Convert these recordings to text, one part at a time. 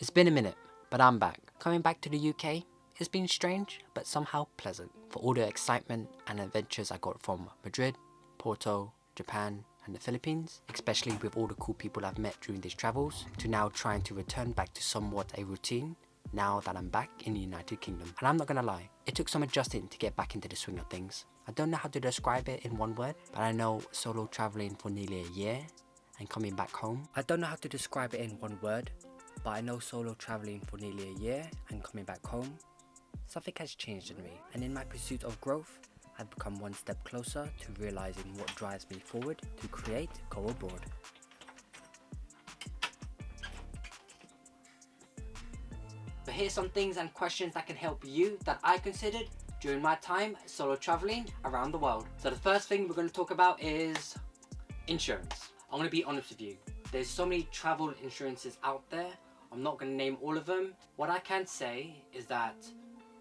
It's been a minute, but I'm back. Coming back to the UK has been strange, but somehow pleasant. For all the excitement and adventures I got from Madrid, Porto, Japan and the Philippines, especially with all the cool people I've met during these travels, to now trying to return back to somewhat a routine now that I'm back in the United Kingdom. And I'm not gonna lie, it took some adjusting to get back into the swing of things. I don't know how to describe it in one word, but I know solo traveling for nearly a year and coming back home. I don't know how to describe it in one word, but I know solo traveling for nearly a year and coming back home, something has changed in me. And in my pursuit of growth, I've become one step closer to realizing what drives me forward to create KOABroad. But here's some things and questions that can help you that I considered during my time solo traveling around the world. So the first thing we're going to talk about is insurance. I'm going to be honest with you. There's so many travel insurances out there. I'm not going to name all of them. What I can say is that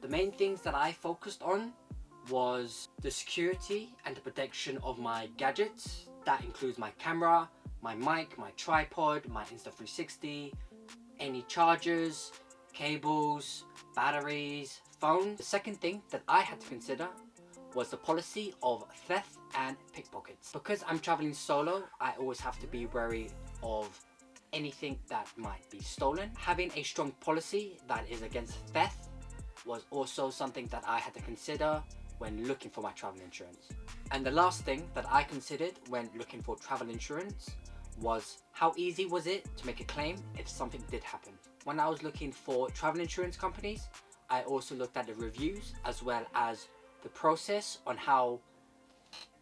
the main things that I focused on was the security and the protection of my gadgets. That includes my camera, my mic, my tripod, my Insta360, any chargers, cables, batteries, phones. The second thing that I had to consider was the policy of theft and pickpockets. Because I'm traveling solo, I always have to be wary of anything that might be stolen. Having a strong policy that is against theft was also something that I had to consider when looking for my travel insurance. And the last thing that I considered when looking for travel insurance was how easy was it to make a claim if something did happen. When I was looking for travel insurance companies, I also looked at the reviews as well as the process on how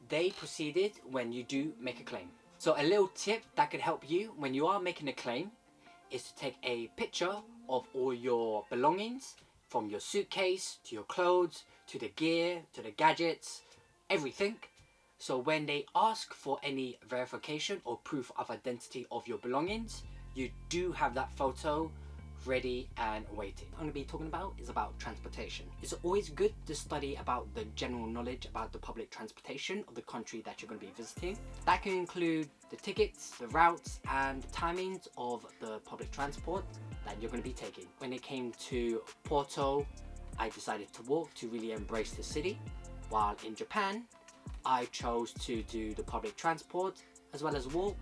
they proceeded when you do make a claim. So a little tip that could help you when you are making a claim is to take a picture of all your belongings, from your suitcase to your clothes to the gear to the gadgets, everything. So when they ask for any verification or proof of identity of your belongings, you do have that photo ready and waiting. What I'm going to be talking about is about transportation. It's always good to study about the general knowledge about the public transportation of the country that you're going to be visiting. That can include the tickets, the routes and timings of the public transport that you're going to be taking. When it came to Porto, I decided to walk to really embrace the city, while in Japan I chose to do the public transport as well as walk,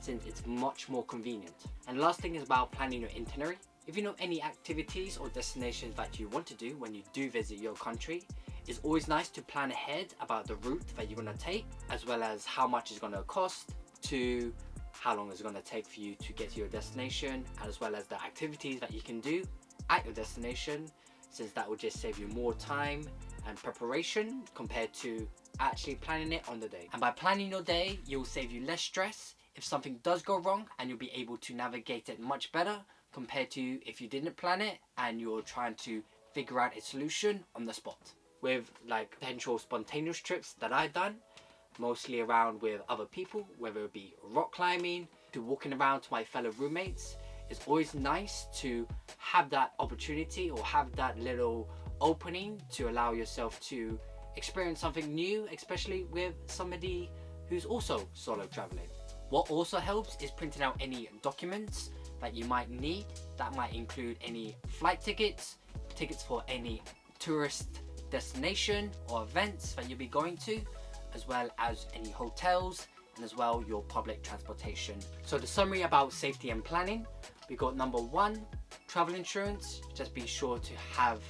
since it's much more convenient. And the last thing is about planning your itinerary. If you know any activities or destinations that you want to do when you do visit your country, it's always nice to plan ahead about the route that you're going to take, as well as how much it's going to cost, to how long it's going to take for you to get to your destination, as well as the activities that you can do at your destination, since that will just save you more time and preparation compared to actually planning it on the day. And by planning your day, you'll save you less stress if something does go wrong, and you'll be able to navigate it much better compared to if you didn't plan it and you're trying to figure out a solution on the spot. With like potential spontaneous trips that I've done, mostly around with other people, whether it be rock climbing to walking around to my fellow roommates, it's always nice to have that opportunity or have that little opening to allow yourself to experience something new, especially with somebody who's also solo traveling. What also helps is printing out any documents that you might need. That might include any flight tickets, tickets for any tourist destination or events that you'll be going to, as well as any hotels, and as well your public transportation. So the summary about safety and planning, we got number one, travel insurance. Just be sure to have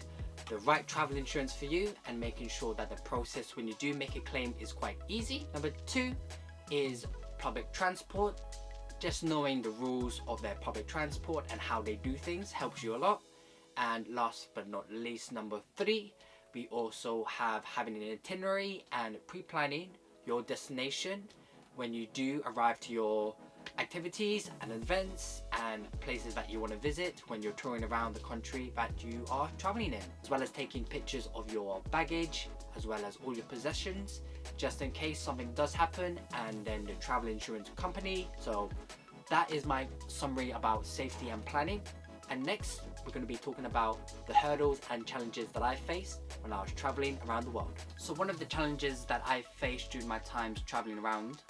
the right travel insurance for you and making sure that the process when you do make a claim is quite easy. Number two is public transport. Just knowing the rules of their public transport and how they do things helps you a lot. And last but not least, number three, we also have having an itinerary and pre-planning your destination when you do arrive to your activities and events and places that you want to visit when you're touring around the country that you are traveling in, as well as taking pictures of your baggage as well as all your possessions, just in case something does happen, and then the travel insurance company. So that is my summary about safety and planning. And next we're going to be talking about the hurdles and challenges that I faced when I was traveling around the world. So one of the challenges that I faced during my times traveling around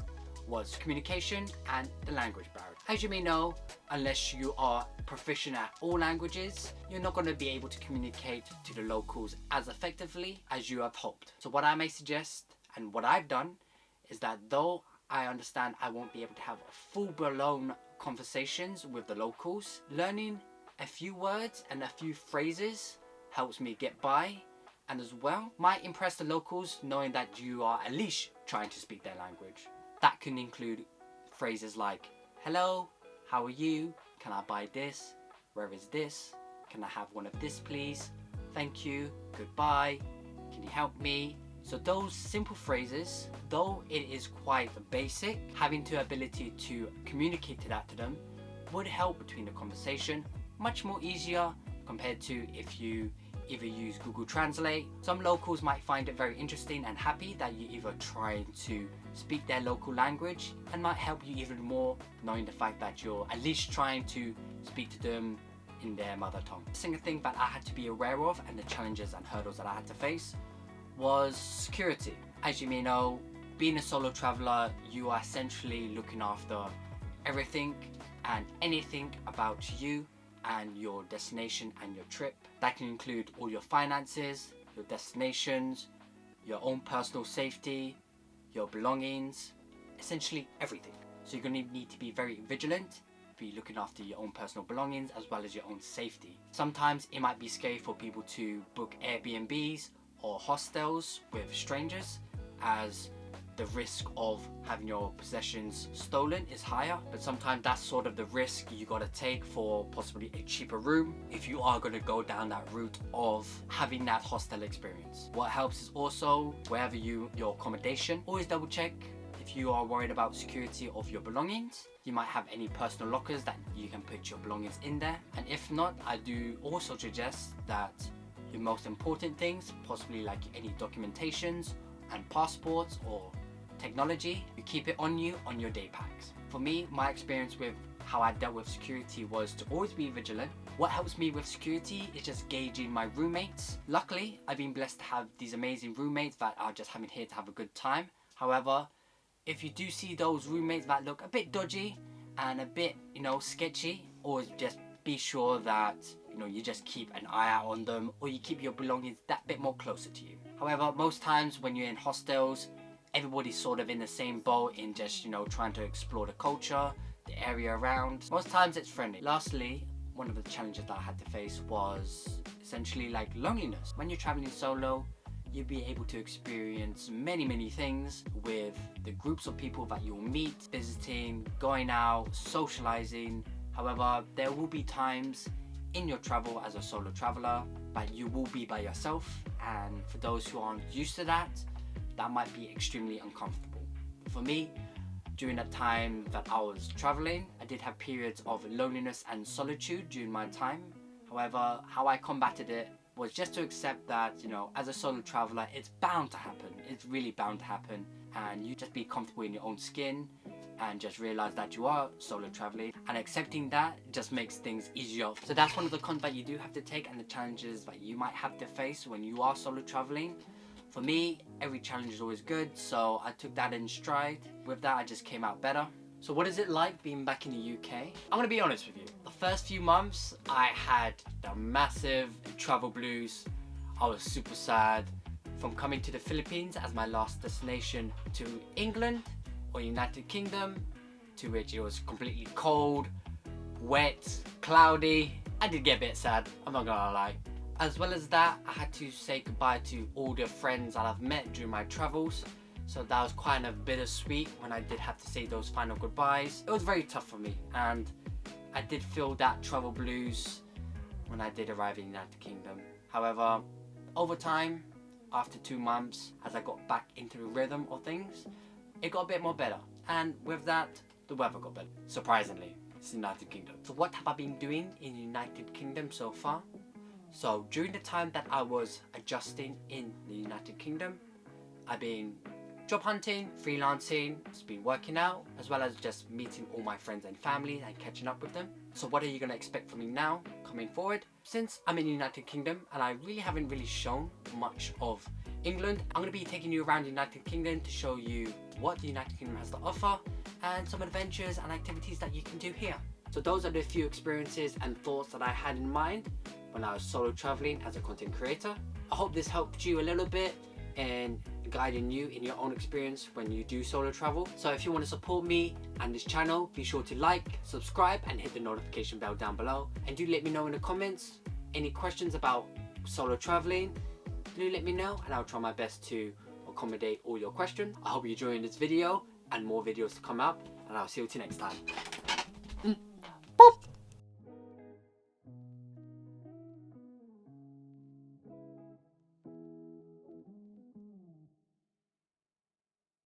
was communication and the language barrier. As you may know, unless you are proficient at all languages, you're not going to be able to communicate to the locals as effectively as you have hoped. So what I may suggest, and what I've done, is that though I understand I won't be able to have full-blown conversations with the locals, learning a few words and a few phrases helps me get by, and as well might impress the locals knowing that you are at least trying to speak their language. That can include phrases like, hello, how are you? Can I buy this? Where is this? Can I have one of this please? Thank you, goodbye, can you help me? So those simple phrases, though it is quite basic, having the ability to communicate to them would help between the conversation much more easier compared to if you either use Google Translate. Some locals might find it very interesting and happy that you either trying to speak their local language, and might help you even more knowing the fact that you're at least trying to speak to them in their mother tongue. The second thing that I had to be aware of, and the challenges and hurdles that I had to face, was security. As you may know, being a solo traveler, you are essentially looking after everything and anything about you and your destination and your trip. That can include all your finances, your destinations, your own personal safety, your belongings, essentially everything. So you're going to need to be very vigilant, be looking after your own personal belongings as well as your own safety. Sometimes it might be scary for people to book Airbnbs or hostels with strangers, as the risk of having your possessions stolen is higher, but sometimes that's sort of the risk you gotta take for possibly a cheaper room if you are gonna go down that route of having that hostel experience. What helps is also, wherever your accommodation, always double check if you are worried about security of your belongings. You might have any personal lockers that you can put your belongings in there, and if not, I do also suggest that your most important things, possibly like any documentations and passports or technology, you keep it on you on your day packs. For me, my experience with how I dealt with security was to always be vigilant. What helps me with security is just gauging my roommates. Luckily, I've been blessed to have these amazing roommates that are just having here to have a good time. However, if you do see those roommates that look a bit dodgy and a bit, sketchy, always just be sure that you just keep an eye out on them, or you keep your belongings that bit more closer to you. However, most times when you're in hostels, everybody's sort of in the same boat in just, trying to explore the culture, the area around. Most times it's friendly. Lastly, one of the challenges that I had to face was essentially like loneliness. When you're traveling solo, you'll be able to experience many things with the groups of people that you'll meet, visiting, going out, socializing. However, there will be times in your travel as a solo traveler that you will be by yourself, and for those who aren't used to that might be extremely uncomfortable. For me, during that time that I was traveling, I did have periods of loneliness and solitude during my time. However, how I combated it was just to accept that, as a solo traveler, it's bound to happen. It's really bound to happen, and you just be comfortable in your own skin and just realize that you are solo traveling, and accepting that just makes things easier. So that's one of the cons that you do have to take, and the challenges that you might have to face when you are solo traveling. For me, every challenge is always good, so I took that in stride. With that, I just came out better. So what is it like being back in the UK? I'm gonna be honest with you. The first few months, I had the massive travel blues. I was super sad. From coming to the Philippines as my last destination to England or United Kingdom, to which it was completely cold, wet, cloudy. I did get a bit sad, I'm not gonna lie. As well as that, I had to say goodbye to all the friends that I've met during my travels. So that was kind of bittersweet when I did have to say those final goodbyes. It was very tough for me, and I did feel that travel blues when I did arrive in the United Kingdom. However, over time, after 2 months, as I got back into the rhythm of things, it got a bit more better. And with that, the weather got better. Surprisingly, it's the United Kingdom. So what have I been doing in the United Kingdom so far? So during the time that I was adjusting in the United Kingdom, I've been job hunting, freelancing, just been working out, as well as just meeting all my friends and family and catching up with them. So what are you going to expect from me now, coming forward? Since I'm in the United Kingdom and I haven't really shown much of England, I'm going to be taking you around the United Kingdom to show you what the United Kingdom has to offer and some adventures and activities that you can do here. So those are the few experiences and thoughts that I had in mind when I was solo traveling as a content creator. I hope this helped you a little bit in guiding you in your own experience when you do solo travel. So if you want to support me and this channel, be sure to like, subscribe and hit the notification bell down below. And do let me know in the comments any questions about solo traveling. Do let me know and I'll try my best to accommodate all your questions. I hope you're enjoying this video and more videos to come up, and I'll see you till next time.